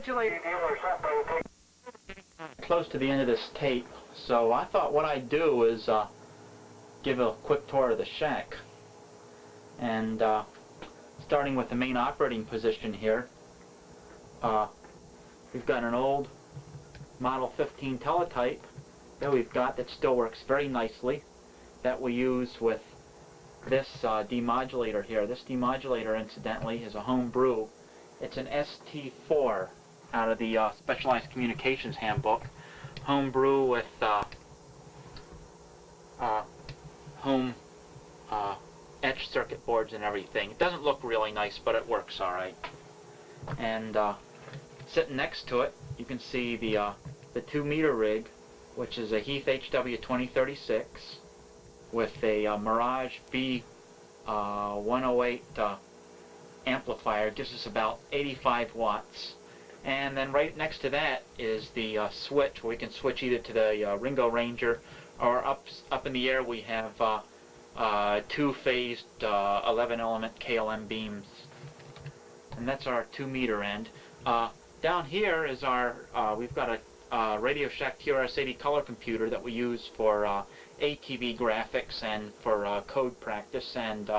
Congratulations. Close to the end of this tape, so I thought what I'd do is give a quick tour of the shack. And starting with the main operating position here, we've got an old Model 15 teletype that we've got that still works very nicely, that we use with this demodulator here. This demodulator, incidentally, is a home brew. It's an ST4 out of the Specialized Communications Handbook. Home brew with home etch circuit boards and everything. It doesn't look really nice, but it works all right. And sitting next to it, you can see the 2-meter rig, which is a Heath HW2036 with a Mirage B108 amplifier. Gives us about 85 watts. And then right next to that is the switch, where we can switch either to the Ringo Ranger, or up in the air we have 2-phased 11-element KLM beams. And that's our 2-meter end. Down here is our, we've got a Radio Shack TRS-80 color computer that we use for ATV graphics and for code practice, and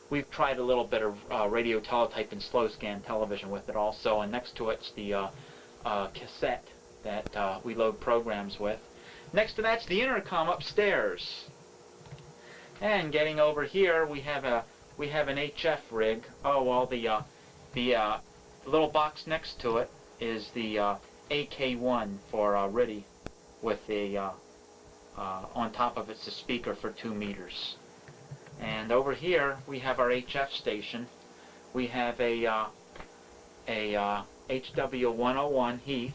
we've tried a little bit of radio teletype and slow scan television with it also, and next to it's the cassette that we load programs with. Next to that's the intercom upstairs. And getting over here, we have an HF rig. Oh well, the little box next to it is the AK1 for RIDI, with a on top of it's a speaker for 2 meters. And over here we have our HF station. We have a HW101 Heath,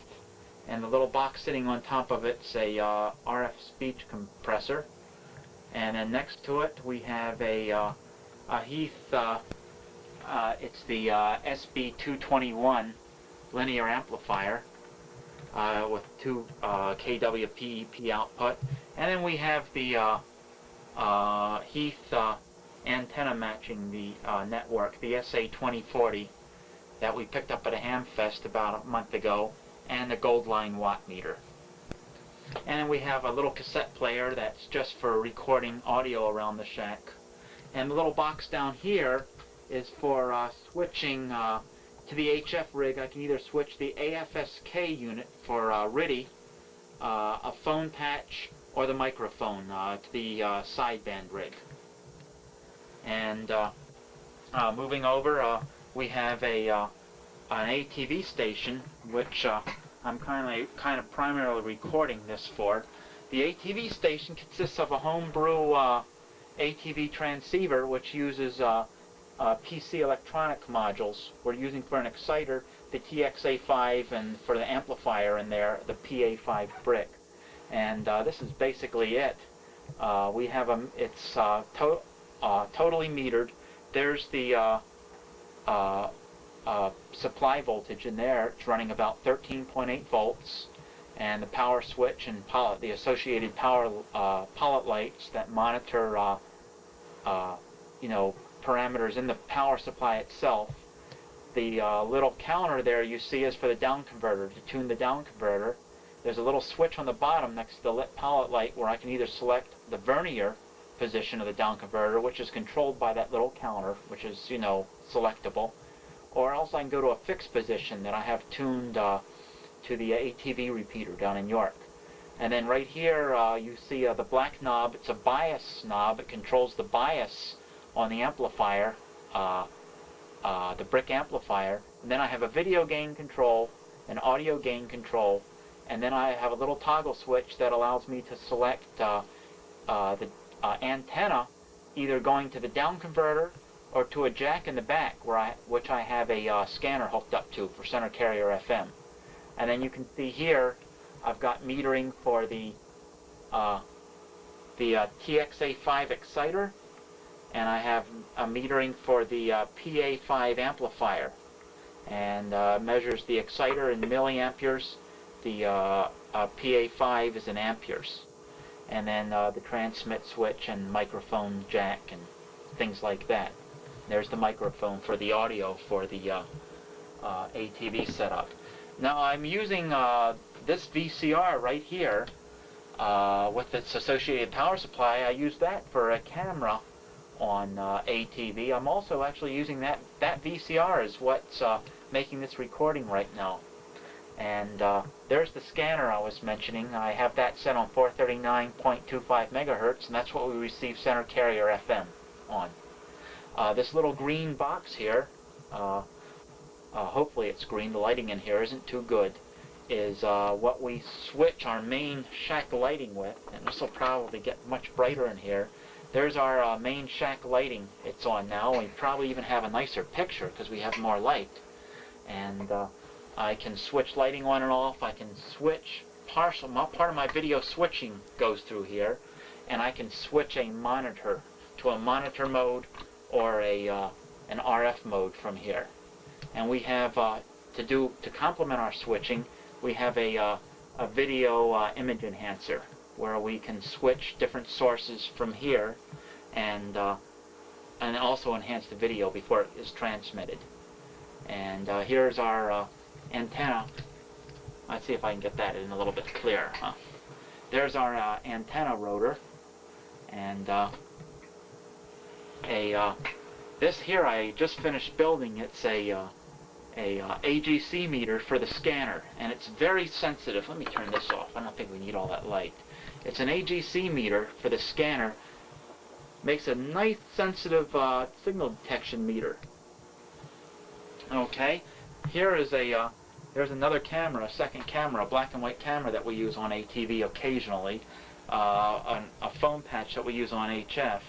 and the little box sitting on top of it's a RF speech compressor. And then next to it we have a Heath, it's the SB221 linear amplifier with 2 kWp EP output. And then we have the Heath antenna matching the network, the SA2040 that we picked up at a Hamfest about a month ago, and the Goldline watt meter. And then we have a little cassette player that's just for recording audio around the shack. And the little box down here is for switching to the HF rig. I can either switch the AFSK unit for RIDI, a phone patch, or the microphone to the sideband rig. And moving over, we have an ATV station, which I'm kind of primarily recording this for. The ATV station consists of a homebrew ATV transceiver, which uses PC electronic modules. We're using for an exciter the TXA5, and for the amplifier in there, the PA5 brick. And this is basically it. We have it's totally metered. There's the supply voltage in there. It's running about 13.8 volts, and the power switch and the associated power pilot lights that monitor parameters in the power supply itself. The little counter there you see is for the down converter, to tune the down converter. There's a little switch on the bottom next to the lit pilot light where I can either select the vernier position of the down converter, which is controlled by that little counter, which is, selectable, or else I can go to a fixed position that I have tuned to the ATV repeater down in York. And then right here you see the black knob. It's a bias knob. It controls the bias on the amplifier, the brick amplifier. And then I have a video gain control, an audio gain control, and then I have a little toggle switch that allows me to select the antenna, either going to the down converter or to a jack in the back, which I have a scanner hooked up to for center carrier FM. And then you can see here I've got metering for the TXA5 exciter, and I have a metering for the PA5 amplifier, and measures the exciter in milliamperes. The PA5 is in amperes, and then the transmit switch and microphone jack and things like that. There's the microphone for the audio for the ATV setup. Now I'm using this VCR right here with its associated power supply. I use that for a camera on ATV. I'm also actually using that VCR is what's making this recording right now. And there's the scanner I was mentioning. I have that set on 439.25 megahertz, and that's what we receive center carrier FM on. This little green box here, hopefully it's green, the lighting in here isn't too good, is what we switch our main shack lighting with, and this will probably get much brighter in here. There's our main shack lighting it's on now. We probably even have a nicer picture because we have more light. And I can switch lighting on and off. I can switch part of my video switching goes through here, and I can switch a monitor to a monitor mode or an RF mode from here. And we have to complement our switching, we have a video image enhancer where we can switch different sources from here and also enhance the video before it is transmitted. And here's our antenna. Let's see if I can get that in a little bit clearer. There's our antenna rotor, and this here I just finished building. It's a AGC meter for the scanner, and it's very sensitive. Let me turn this off. I don't think we need all that light. It's an AGC meter for the scanner. Makes a nice sensitive signal detection meter. Okay, here is there's another camera, a second camera, a black and white camera that we use on ATV occasionally, a foam patch that we use on HF,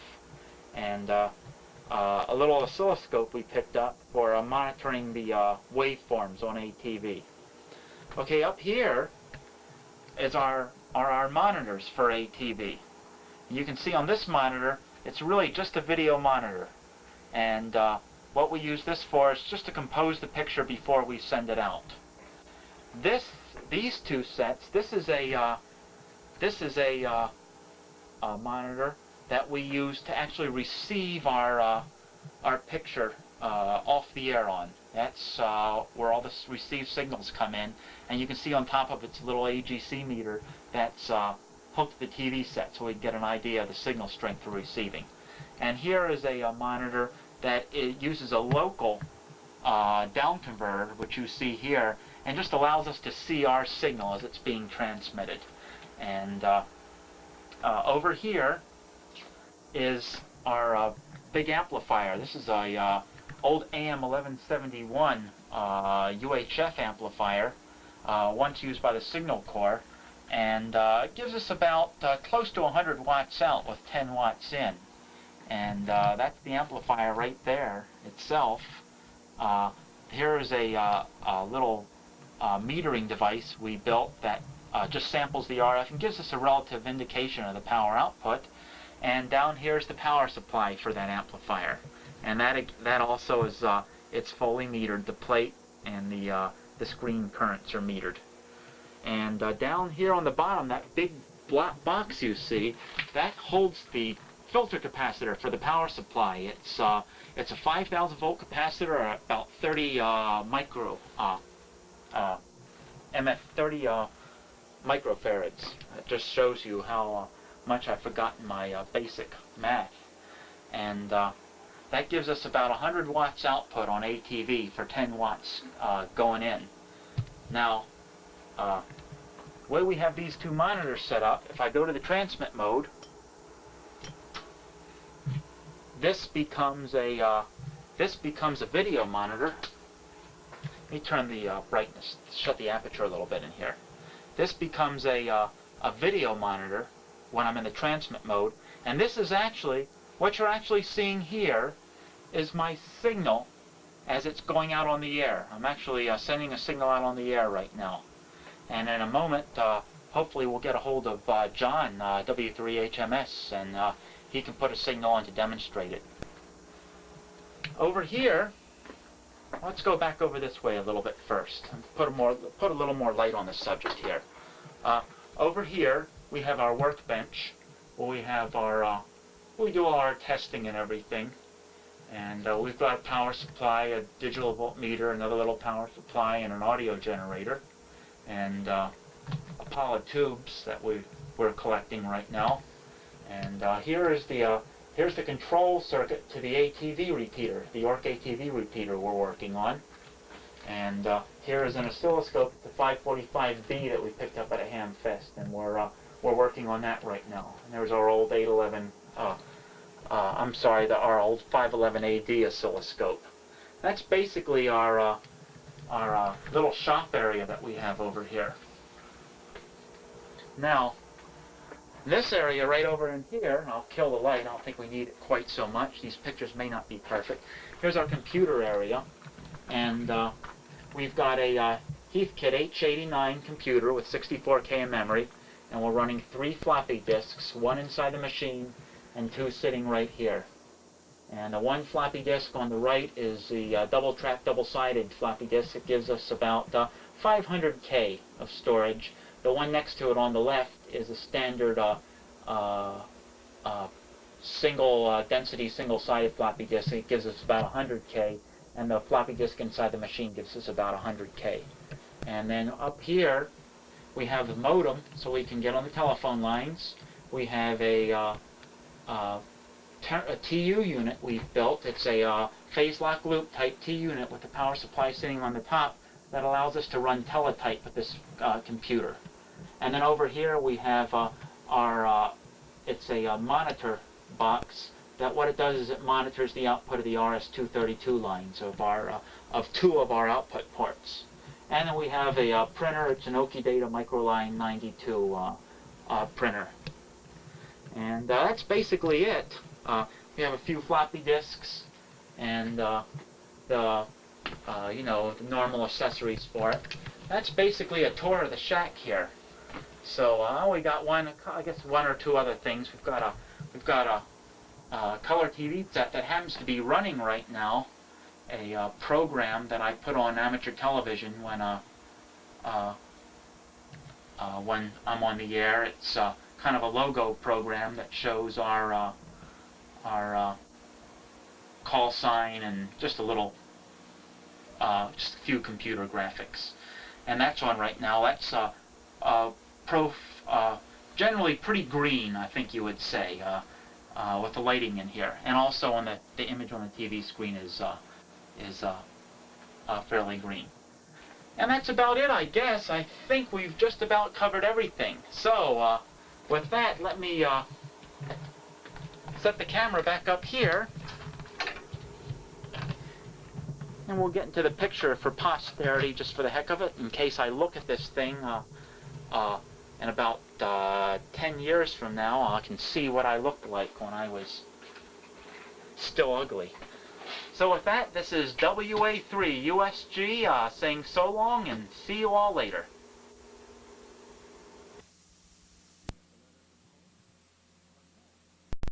and a little oscilloscope we picked up for monitoring the waveforms on ATV. Okay, up here is are our monitors for ATV. You can see on this monitor, it's really just a video monitor, and what we use this for is just to compose the picture before we send it out. These two sets. This is a monitor that we use to actually receive our picture off the air on. That's where all the received signals come in, and you can see on top of it's a little AGC meter that's hooked to the TV set, so we can get an idea of the signal strength for receiving. And here is a monitor that it uses a local down converter, which you see here, and just allows us to see our signal as it's being transmitted. And over here is our big amplifier. This is a old AM 1171 UHF amplifier, once used by the Signal Corps, and it gives us about close to 100 watts out with 10 watts in. And that's the amplifier right there itself. Here is a little metering device we built that just samples the RF and gives us a relative indication of the power output. And down here is the power supply for that amplifier. And that also is it's fully metered. The plate and the screen currents are metered. And down here on the bottom, that big black box you see, that holds the filter capacitor for the power supply. It's a 5,000 volt capacitor, or about 30 microfarads. It just shows you how much I've forgotten my basic math. And that gives us about 100 watts output on ATV for 10 watts going in. Now, the way we have these two monitors set up, if I go to the transmit mode, this becomes a video monitor. Let me turn the brightness, shut the aperture a little bit in here. This becomes a video monitor when I'm in the transmit mode, and this is actually, what you're actually seeing here is my signal as it's going out on the air. I'm actually sending a signal out on the air right now. And in a moment, hopefully we'll get a hold of John, W3HMS, and he can put a signal on to demonstrate it. Over here, let's go back over this way a little bit first and put a little more light on the subject here. Over here, we have our workbench where we have our we do all our testing and everything. And we've got a power supply, a digital voltmeter, another little power supply, and an audio generator, and a pile of tubes that we're collecting right now. And here's the control circuit to the ATV repeater, the York ATV repeater we're working on. And here is an oscilloscope, the 545B that we picked up at a ham fest, and we're working on that right now. And there's our old 811, our old 511AD oscilloscope. That's basically our little shop area that we have over here. Now, this area right over in here, I'll kill the light, I don't think we need it quite so much. These pictures may not be perfect. Here's our computer area, and we've got a Heathkit H89 computer with 64K of memory, and we're running 3 floppy disks, 1 inside the machine and 2 sitting right here. And the 1 floppy disk on the right is the double-track, double-sided floppy disk. It gives us about 500K of storage. The one next to it on the left is a standard single density, single-sided floppy disk. It gives us about 100K, and the floppy disk inside the machine gives us about 100K. And then up here, we have the modem, so we can get on the telephone lines. We have a TU unit we've built. It's a phase lock loop type T unit with the power supply sitting on the top that allows us to run teletype with this computer. And then over here we have it's a monitor box that what it does is it monitors the output of the RS-232 lines of 2 of our output ports. And then we have a printer. It's an Okidata Microline 92 printer. And that's basically it. We have a few floppy disks and the normal accessories for it. That's basically a tour of the shack here. So we got one or two other things. We've got a color TV set that happens to be running right now. A program that I put on amateur television when I'm on the air. It's kind of a logo program that shows our call sign and just a few computer graphics. And that's on right now. That's generally pretty green, I think you would say, with the lighting in here. And also on the image on the TV screen is fairly green. And that's about it, I guess. I think we've just about covered everything. So, with that, let me set the camera back up here, and we'll get into the picture for posterity, just for the heck of it, in case I look at this thing in about 10 years from now. I can see what I looked like when I was still ugly. So with that, this is WA3USG saying so long and see you all later.